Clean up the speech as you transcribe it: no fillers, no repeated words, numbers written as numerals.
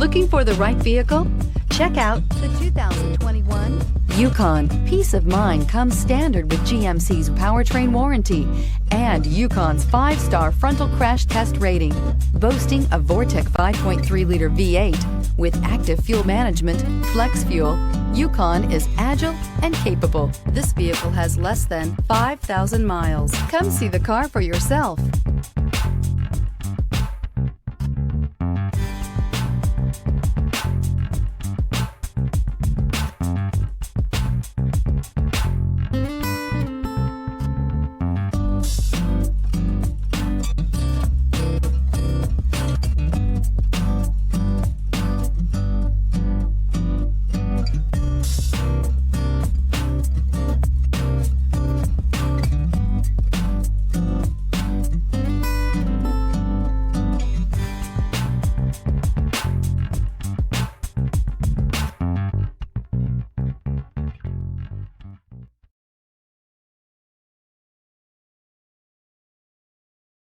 Looking for the right vehicle? Check out the 2021 Yukon. Peace of mind comes standard with GMC's powertrain warranty and Yukon's 5-star frontal crash test rating. Boasting a Vortec 5.3-liter V8 with active fuel management, flex fuel, Yukon is agile and capable. This vehicle has less than 5,000 miles. Come see the car for yourself.